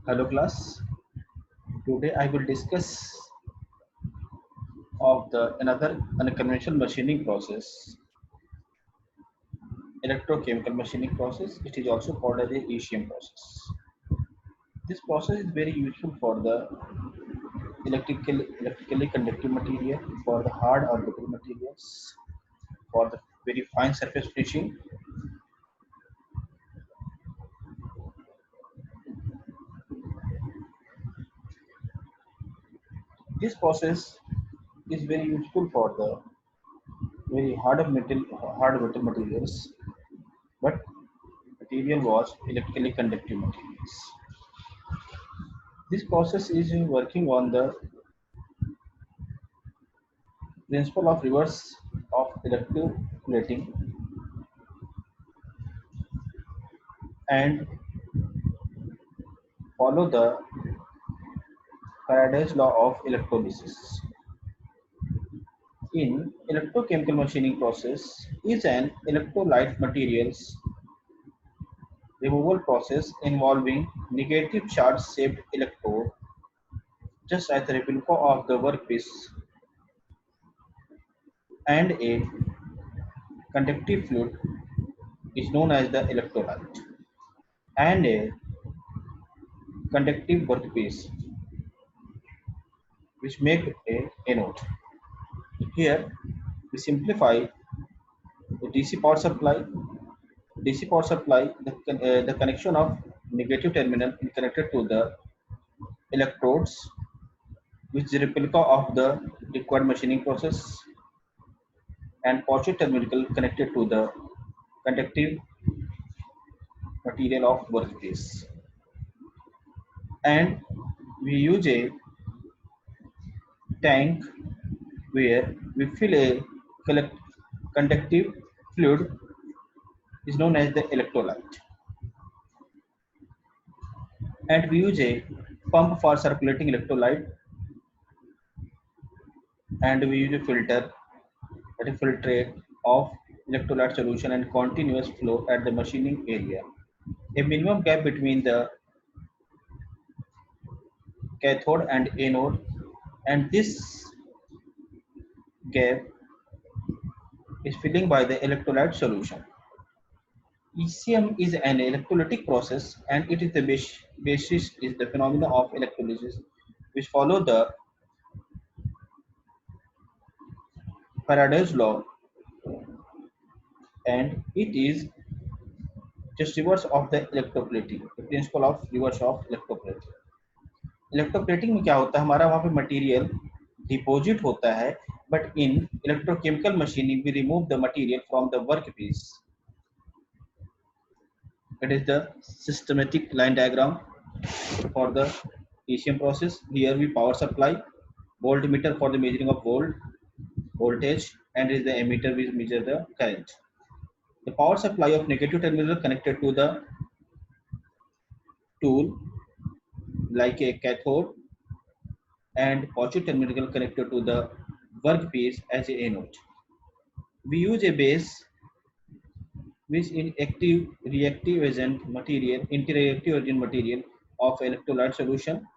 Hello class. Today I will discuss of the another unconventional machining process, electrochemical machining process. It is also called as the ECM process. This process is very useful for the electrically conductive material, for the hard or brittle materials, for the very fine surface finishing. This process is very useful for the very hard metal materials, but material was electrically conductive materials. This process is working on the principle of reverse of electroplating and follow the Faraday's law of electrolysis. In electrochemical machining process is an electrolyte materials removal process involving negative charge shaped electrode just as the replica of the workpiece and a conductive fluid is known as the electrolyte and a conductive workpiece which make a anode. Here we simplify the DC power supply. DC power supply, the connection of negative terminal is connected to the electrodes, which is a replica of the required machining process, and positive terminal connected to the conductive material of workpiece. And we use a tank where we fill a conductive fluid is known as the electrolyte, and we use a pump for circulating electrolyte, and we use a filter that is filtrate of electrolyte solution and continuous flow at the machining area. A minimum gap between the cathode and anode, and this gap is filling by the electrolyte solution. ECM is an electrolytic process, and it is the basis is the phenomena of electrolysis, which follow the Faraday's law, and it is just reverse of the electroplating, the principle of reverse of electroplating. Electroplating में क्या होता है, हमारा वहाँ पे material deposit होता है, but in electrochemical machining we remove the material from the work piece. It is the systematic line diagram for the ECM process. Here we power supply, voltmeter for the measuring of voltage, and is the ammeter which measure the current. The power supply of negative terminal connected to the tool like a cathode, and positive terminal connected to the workpiece as a anode. We use a base which in active reactive agent material, interreactive agent material of electrolyte solution,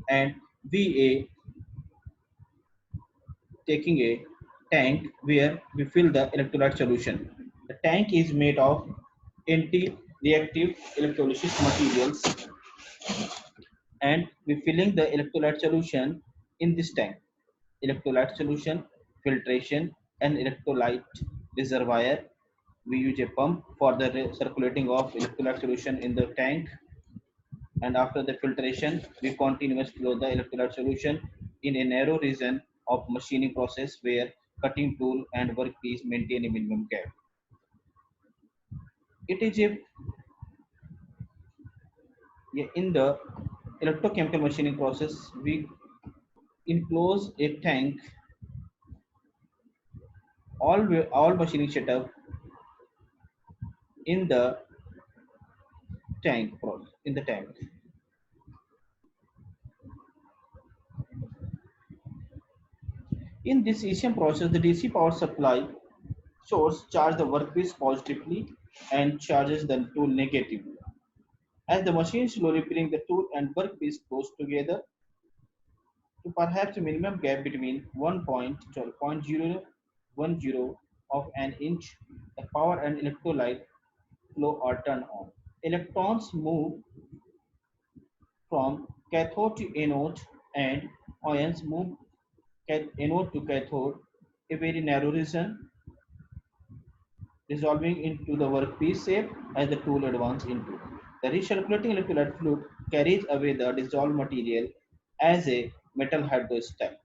and we taking a tank where we fill the electrolyte solution. The tank is made of anti-reactive electrolysis materials, and we filling the electrolyte solution in this tank. Electrolyte solution, filtration, and electrolyte reservoir. We use a pump for the circulating of electrolyte solution in the tank, and after the filtration, we continuously flow the electrolyte solution in a narrow region of machining process where cutting tool and workpiece maintain a minimum gap. It is in the electrochemical machining process, we enclose a tank. All machining setup in the tank. In this ECM process, the DC power supply source charge the workpiece positively and charges the tool negatively. As the machine slowly bring the tool and workpiece close together to perhaps a minimum gap between 1.010 of an inch, the power and electrolyte flow are turned on. Electrons move from cathode to anode and ions move anode to cathode, a very narrow region, dissolving into the workpiece shape as the tool advances into. The recirculating electrolyte fluid carries away the dissolved material as a metal hydrostatic.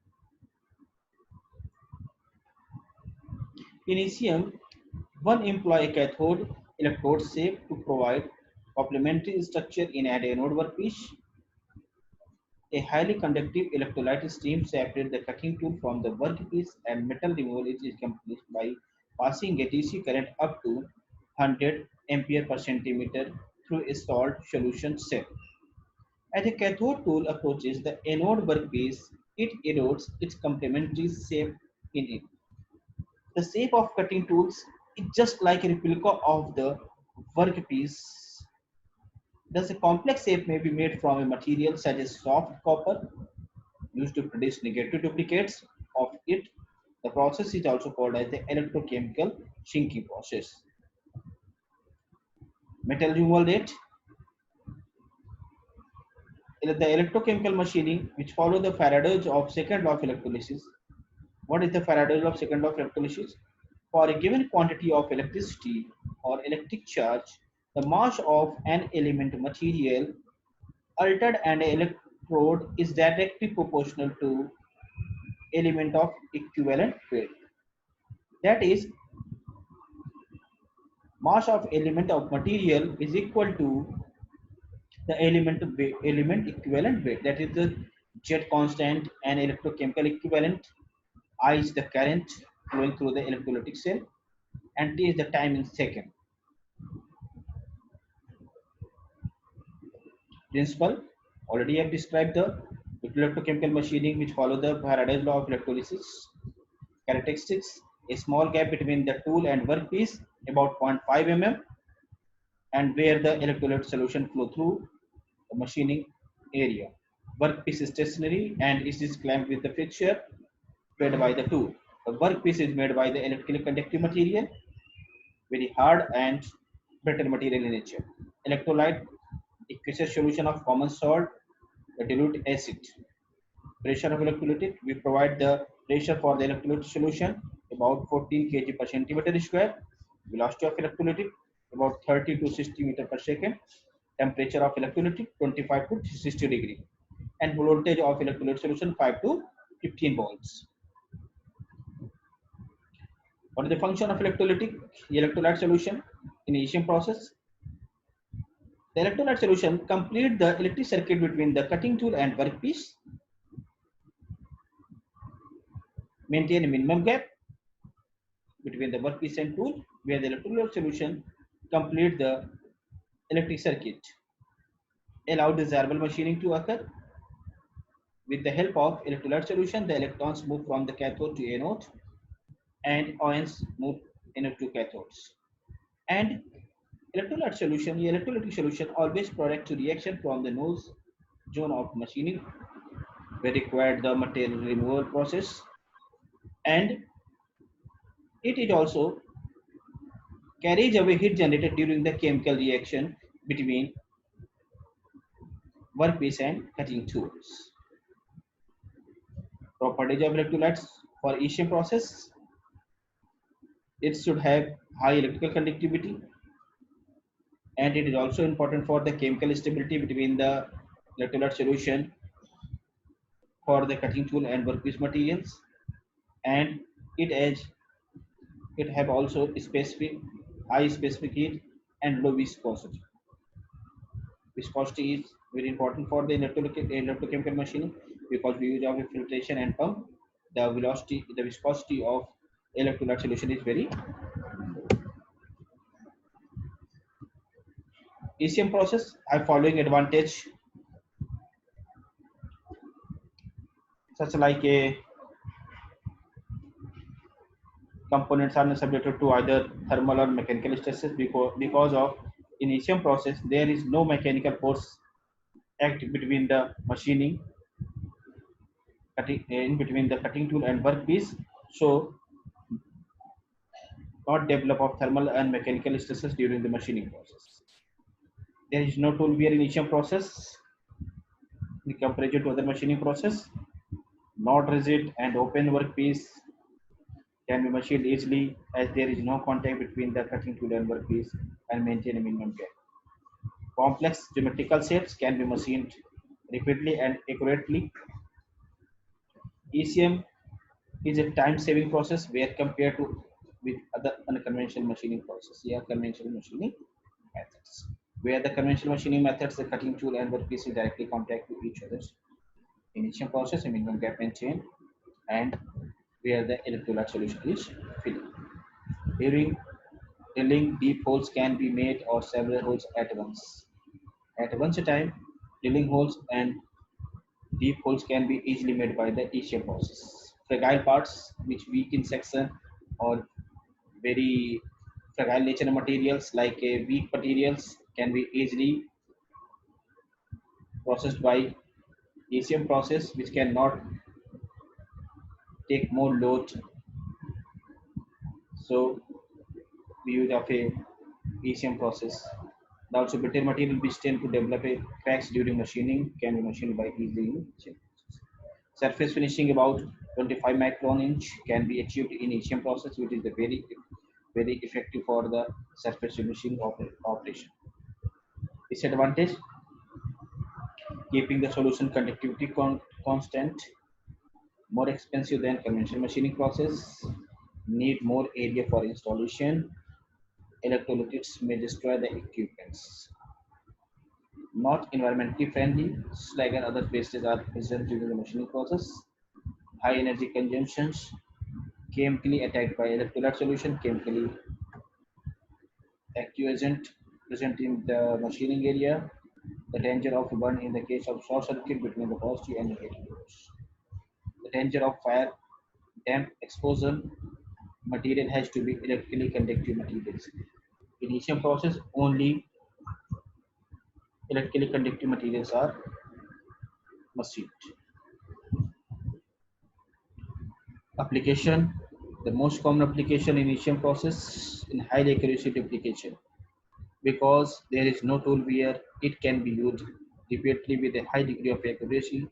In ECM, one employ a cathode electrode shape to provide complementary structure in an anode workpiece. A highly conductive electrolyte stream separates the cutting tool from the workpiece, and metal removal is accomplished by passing a DC current up to 100 ampere per centimeter through a salt solution cell. As the cathode tool approaches the anode workpiece, it erodes its complementary shape in it. The shape of cutting tools is just like a replica of the workpiece. Thus, a complex shape may be made from a material such as soft copper used to produce negative duplicates of it. The process is also called as the electrochemical shrinking process. Metal removal rate. The electrochemical machining, which follow the Faraday's of second law of electrolysis. What is the Faraday's of second law of electrolysis? For a given quantity of electricity or electric charge, the mass of an element material altered and electrode is directly proportional to element of equivalent weight. That is, mass of element of material is equal to the element equivalent weight. That is the Z constant and electrochemical equivalent. I is the current flowing through the electrolytic cell, and T is the time in second. Principle, already I have described the electrochemical machining which follow the Faraday's law of electrolysis. Characteristics: a small gap between the tool and workpiece about 0.5 mm, and where the electrolyte solution flow through the machining area. Workpiece is stationary and it is clamped with the fixture fed by the tool. The workpiece is made by the electrically conductive material, very hard and brittle material in nature. Electrolyte, aqueous solution of common salt, the dilute acid. Pressure of electrolytic, we provide the pressure for the electrolytic solution about 14 kg per centimeter square. Velocity of electrolytic about 30 to 60 meter per second. Temperature of electrolytic 25 to 60 degree. And voltage of electrolytic solution 5 to 15 volts. What is the function of electrolyte solution in ECM process? The electrolyte solution complete the electric circuit between the cutting tool and workpiece, maintain a minimum gap between the workpiece and tool, where the electrolyte solution complete the electric circuit, allow desirable machining to occur. With the help of electrolyte solution, the electrons move from the cathode to anode, and ions move anode to cathodes. And electrolytic solution always product to reaction from the nose zone of machining, where required the material removal process, and it is also carries away heat generated during the chemical reaction between workpiece and cutting tools. Properties of electrolytes for ECM process: it should have high electrical conductivity, and it is also important for the chemical stability between the electrolyte solution for the cutting tool and workpiece materials, and it it have also specific high specific heat and low viscosity. Viscosity is very important for the electrochemical machining because we use of filtration and pump. The viscosity of electrolyte solution is very. ECM process are following advantage, such like a components are not subjected to either thermal or mechanical stresses because of In ECM process, there is no mechanical force act between the machining cutting in between the cutting tool and workpiece, so not develop of thermal and mechanical stresses during the machining process. There is no tool wear in ECM process in comparison to other machining process. Not rigid and open workpiece can be machined easily as there is no contact between the cutting tool and workpiece and maintain a minimum gap. Complex geometrical shapes can be machined repeatedly and accurately. ECM is a time-saving process where compared to with other unconventional machining process. Yeah, conventional machining methods. Where the conventional machining methods, the cutting tool and workpiece is directly contact with each other. In each process, a minimum gap maintained, and where the electrolyte solution is filled. During drilling, deep holes can be made or several holes at once. At once a time, drilling holes and deep holes can be easily made by the ECM process. Fragile parts, which weak in section or very fragile nature materials like weak materials, can be easily processed by ECM process, which cannot take more load. So we use of a ECM process. Also, brittle material which tend to develop a cracks during machining can be machined by easily in ECM process. Surface finishing about 25 micron inch can be achieved in ECM process, which is the very effective for the surface finishing operation. Disadvantage: keeping the solution conductivity constant, more expensive than conventional machining process, need more area for installation, electrolytes may destroy the equipments. Not environmentally friendly, slag and other wastes are present during the machining process. High energy consumptions, chemically attacked by electrolyte solution, chemically acquiescent present in the machining area, the danger of burn in the case of short circuit between the positive and negative poles. The danger of fire, damp exposure, material has to be electrically conductive materials. Initial process only electrically conductive materials are machined. Application: the most common application in initial process in high accuracy duplication. Because there is no tool where it can be used repeatedly with a high degree of accuracy.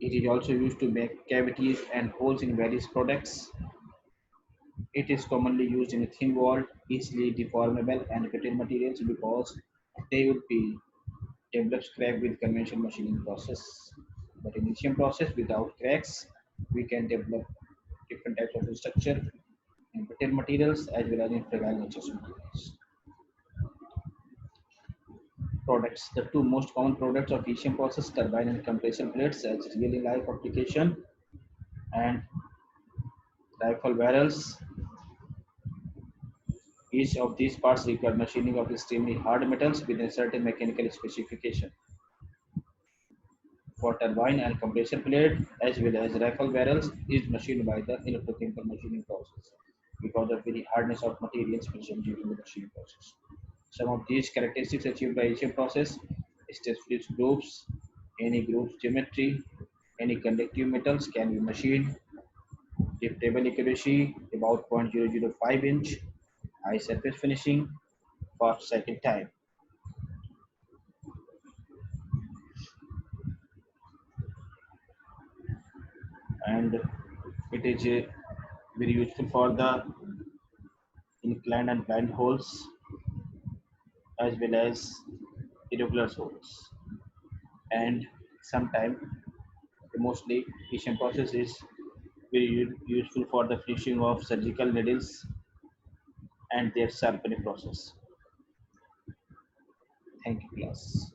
It is also used to make cavities and holes in various products. It is commonly used in thin walled, easily deformable and brittle materials because they would be developed crack with conventional machining process. But in ECM process without cracks, we can develop different types of structure in brittle materials as well as in fragile nature materials. Products. The two most common products of ECM process, turbine and compression plates as real life application, and rifle barrels. Each of these parts require machining of extremely hard metals with a certain mechanical specification. For turbine and compression plate as well as rifle barrels is machined by the electrochemical machining process because of very hardness of materials present during the machining process. Some of these characteristics achieved by ECM process: stress flux groups, any groups geometry, any conductive metals can be machined, dip table accuracy about 0.005 inch, high surface finishing, fast cycle time. And it is very useful for the inclined and blind holes as well as irregular holes. And sometimes mostly ECM process is very useful for the finishing of surgical needles and their sharpening process. Thank you, class.